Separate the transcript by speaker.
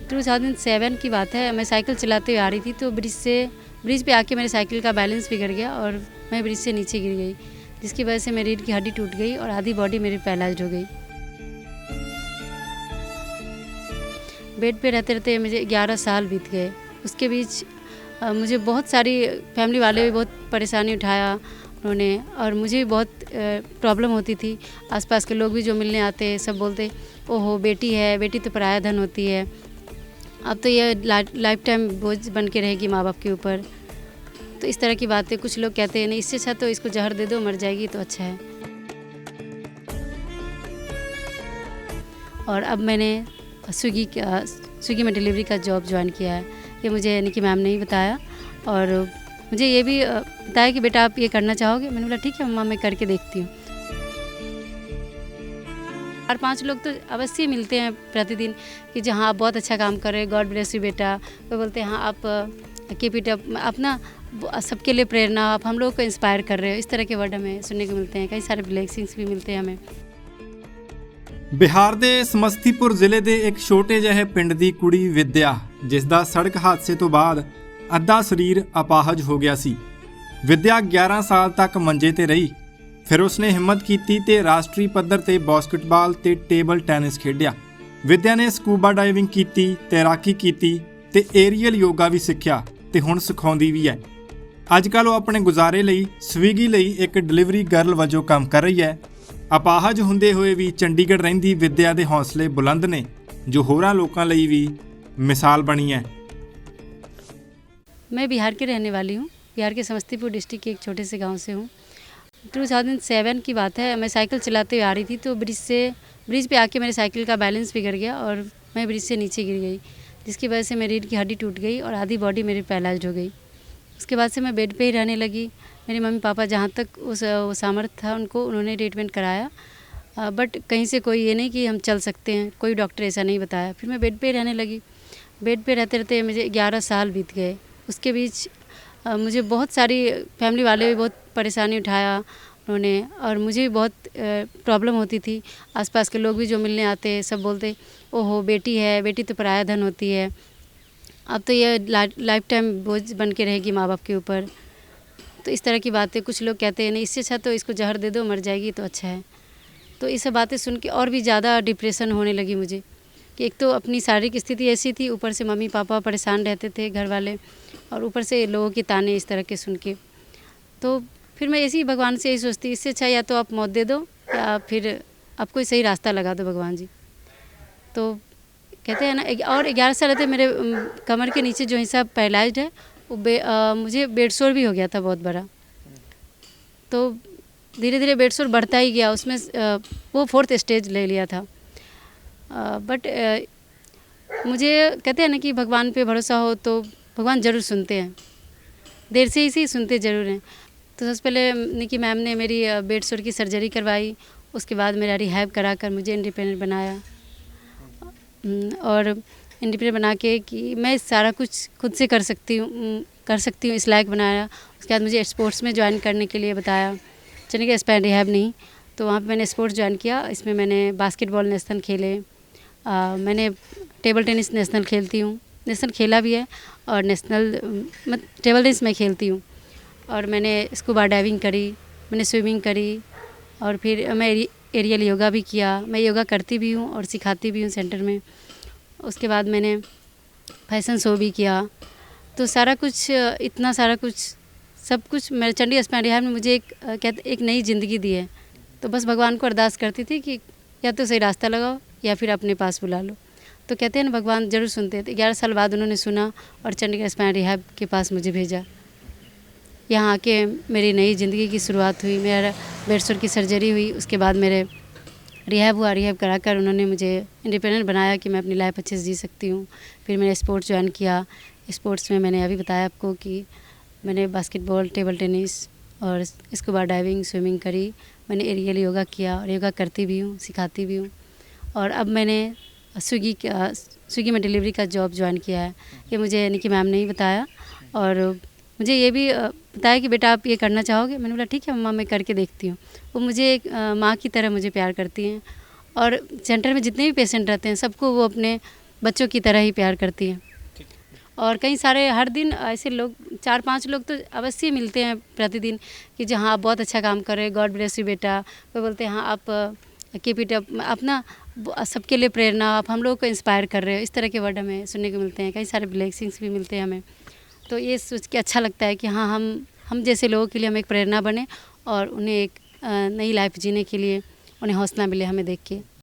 Speaker 1: 2007 की बात है। मैं साइकिल चलाते हुए आ रही थी तो ब्रिज पे आके मेरे साइकिल का बैलेंस बिगड़ गया और मैं ब्रिज से नीचे गिर गई, जिसकी वजह से मेरी रीढ़ की हड्डी टूट गई और आधी बॉडी मेरी पैरालाइज्ड हो गई। बेड पे रहते रहते मुझे 11 साल बीत गए। उसके बीच मुझे बहुत सारी फैमिली वाले भी बहुत परेशानी उठाया उन्होंने, और मुझे भी बहुत प्रॉब्लम होती थी। आसपास के लोग भी जो मिलने आते सब बोलते, ओहो बेटी है, बेटी तो पराया धन होती है, अब तो ये लाइफ टाइम बोझ बन के रहेगी माँ बाप के ऊपर। तो इस तरह की बातें कुछ लोग कहते हैं, नहीं इससे अच्छा तो इसको जहर दे दो, मर जाएगी तो अच्छा है। और अब मैंने स्विगी में डिलीवरी का जॉब ज्वाइन किया है। ये मुझे निकी मैम ने ही बताया, और मुझे ये भी बताया कि बेटा आप ये करना चाहोगे। मैंने बोला ठीक है मम्मा, मैं करके देखती हूँ। 4-5 लोग तो अवश्य मिलते हैं प्रतिदिन कि जहाँ आप बहुत अच्छा काम कर रहे हैं, गॉड ब्लेस यू बेटा। वो बोलते हैं हाँ आप कीप इट अप, अपना सबके लिए प्रेरणा, आप हम लोग को इंस्पायर कर रहे हो। इस तरह के वर्ड हमें सुनने को मिलते हैं, कई सारे ब्लेसिंग्स भी मिलते हैं हमें।
Speaker 2: ਬਿਹਾਰ ਦੇ ਸਮਸਤੀਪੁਰ ਜ਼ਿਲ੍ਹੇ ਦੇ ਇੱਕ ਛੋਟੇ ਜਿਹੇ ਪਿੰਡ ਦੀ ਕੁੜੀ ਵਿਦਿਆ, ਜਿਸ ਦਾ ਸੜਕ ਹਾਦਸੇ ਤੋਂ ਬਾਅਦ ਅੱਧਾ ਸਰੀਰ ਅਪਾਹਜ ਹੋ ਗਿਆ ਸੀ। ਵਿਦਿਆ 11 ਸਾਲ ਤੱਕ ਮੰਜੇ ਤੇ ਰਹੀ। ਫਿਰ ਉਸਨੇ ਹਿੰਮਤ ਕੀਤੀ ਤੇ ਰਾਸ਼ਟਰੀ ਪੱਧਰ ਤੇ ਬਾਸਕਟਬਾਲ ਤੇ ਟੇਬਲ ਟੈਨਿਸ ਖੇਡਿਆ। ਵਿਦਿਆ ਨੇ ਸਕੂਬਾ ਡਾਈਵਿੰਗ ਕੀਤੀ, ਤੈਰਾਕੀ ਕੀਤੀ ਤੇ ਏਰੀਅਲ ਯੋਗਾ ਵੀ ਸਿੱਖਿਆ ਤੇ ਹੁਣ ਸਿਖਾਉਂਦੀ ਵੀ ਹੈ। ਅੱਜ ਕੱਲ੍ਹ ਉਹ ਆਪਣੇ ਗੁਜ਼ਾਰੇ ਲਈ ਸਵੀਗੀ ਲਈ ਇੱਕ ਡਿਲੀਵਰੀ ਗਰਲ ਵਜੋਂ ਕੰਮ ਕਰ ਰਹੀ ਹੈ। ਅਪਾਹਜ ਹੁੰਦੇ ਹੋਏ ਵੀ ਚੰਡੀਗੜ੍ਹ ਰਹਿੰਦੀ ਵਿਦਿਆ ਦੇ ਹੌਸਲੇ ਬੁਲੰਦ ਨੇ, ਜੋ ਹੋਰਾਂ लोगों ਲਈ भी मिसाल बनी है।
Speaker 1: मैं बिहार की रहने वाली हूँ। बिहार के समस्तीपुर डिस्ट्रिक्ट के एक छोटे से गांव से हूँ। 2007 की बात है। मैं साइकिल चलाते हुए आ रही थी तो ब्रिज पे आके मेरे साइकिल का बैलेंस बिगड़ गया और मैं ब्रिज से नीचे गिर गई, जिसकी वजह से मेरी रीढ़ की हड्डी टूट गई और आधी बॉडी मेरी पैरालाइज्ड हो गई। उसके बाद से मैं बेड पे ही रहने लगी। मेरे मम्मी पापा जहाँ तक वो सामर्थ्य था उन्होंने ट्रीटमेंट कराया, बट कहीं से कोई ये नहीं कि हम चल सकते हैं, कोई डॉक्टर ऐसा नहीं बताया। फिर मैं बेड पे ही रहने लगी। बेड पे रहते रहते मुझे 11 साल बीत गए। उसके बीच मुझे बहुत सारी फैमिली वाले भी बहुत परेशानी उठाया उन्होंने, और मुझे भी बहुत प्रॉब्लम होती थी। आसपास के लोग भी जो मिलने आते सब बोलते, ओहो बेटी है, बेटी तो पराया धन होती है, अब तो ये लाइफ टाइम बोझ बन के रहेगी माँ बाप के ऊपर। तो इस तरह की बातें कुछ लोग कहते हैं, नहीं इससे अच्छा तो इसको जहर दे दो, मर जाएगी तो अच्छा है। तो ये सब बातें सुन के और भी ज़्यादा डिप्रेशन होने लगी मुझे, कि एक तो अपनी शारीरिक स्थिति ऐसी थी, ऊपर से मम्मी पापा परेशान रहते थे घर वाले, और ऊपर से लोगों के ताने इस तरह के सुन के। तो फिर मैं ऐसे ही भगवान से यही सोचती, इससे अच्छा या तो आप मौत दे दो या फिर आप कोई सही रास्ता लगा दो भगवान जी। तो कहते हैं ना, और 11 साल रहते मेरे कमर के नीचे जो हिस्सा पैरालाइज्ड है वो मुझे बेड सोर भी हो गया था बहुत बड़ा। तो धीरे धीरे बेड सोर बढ़ता ही गया, उसमें वो 4th स्टेज ले लिया था। बट मुझे कहते हैं ना कि भगवान पे भरोसा हो तो भगवान ज़रूर सुनते हैं, देर से ही सुनते ज़रूर हैं। तो सबसे पहले निकी मैम ने मेरी बेड सोर की सर्जरी करवाई, उसके बाद मेरा रिहैब करा कर मुझे इंडिपेंडेंट बनाया, और इंडिपेंडेंट बना के कि मैं सारा कुछ खुद से कर सकती हूँ इस लायक बनाया। उसके बाद मुझे स्पोर्ट्स में ज्वाइन करने के लिए बताया, चलिए स्पैन रिहैब नहीं, तो वहाँ पे मैंने स्पोर्ट्स ज्वाइन किया। इसमें मैंने बास्केटबॉल नेशनल खेले, मैंने टेबल टेनिस नेशनल खेलती हूँ, नेशनल खेला भी है, और नेशनल टेबल टेनिस में खेलती हूँ। और मैंने स्कूबा डाइविंग करी, मैंने स्विमिंग करी, और फिर मैं एरियल योगा भी किया। मैं योगा करती भी हूँ और सिखाती भी हूँ सेंटर में। उसके बाद मैंने फैशन शो भी किया। तो सारा कुछ, इतना सारा कुछ, सब कुछ मेरे चंडीगढ़ स्पैन रिहैब ने मुझे एक नई ज़िंदगी दी है। तो बस भगवान को अरदास करती थी कि या तो सही रास्ता लगाओ या फिर अपने पास बुला लो। तो कहते हैं ना भगवान ज़रूर सुनते हैं। 11 साल बाद उन्होंने सुना और चंडीगढ़ स्पैन रिहैब के पास मुझे भेजा। यहाँ आके मेरी नई ज़िंदगी की शुरुआत हुई। मेरा बेड सोर की सर्जरी हुई, उसके बाद मेरे रिहैब हुआ। रिहैब कराकर उन्होंने मुझे इंडिपेंडेंट बनाया कि मैं अपनी लाइफ अच्छे से जी सकती हूँ। फिर मैंने स्पोर्ट्स ज्वाइन किया। स्पोर्ट्स में मैंने अभी बताया आपको कि मैंने बास्केटबॉल, टेबल टेनिस और स्कूबा डाइविंग, स्विमिंग करी। मैंने एरियल योगा किया और योगा करती भी हूँ, सिखाती भी हूँ। और अब मैंने स्विगी में डिलीवरी का जॉब ज्वाइन किया है। ये मुझे निकी मैम ने ही बताया, और मुझे ये भी बताया कि बेटा आप ये करना चाहोगे। मैंने बोला ठीक है मम्मा, मैं करके देखती हूँ। वो मुझे एक माँ की तरह मुझे प्यार करती हैं, और सेंटर में जितने भी पेशेंट रहते हैं सबको वो अपने बच्चों की तरह ही प्यार करती हैं। और कई सारे हर दिन ऐसे लोग 4-5 लोग तो अवश्य मिलते हैं प्रतिदिन कि जहाँ आप बहुत अच्छा काम कर रहे हैं, गॉड ब्लेस यू बेटा। कोई बोलते हैं हाँ आप कीप इट अप, अपना सबके लिए प्रेरणा, आप हम लोगों को इंस्पायर कर रहे हो। इस तरह के वर्ड हमें सुनने को मिलते हैं, कई सारे ब्लेसिंग्स भी मिलते हैं हमें। तो ये सोच के अच्छा लगता है कि हाँ हम जैसे लोगों के लिए हम एक प्रेरणा बने और उन्हें एक नई लाइफ जीने के लिए उन्हें हौसला मिले हमें देख के।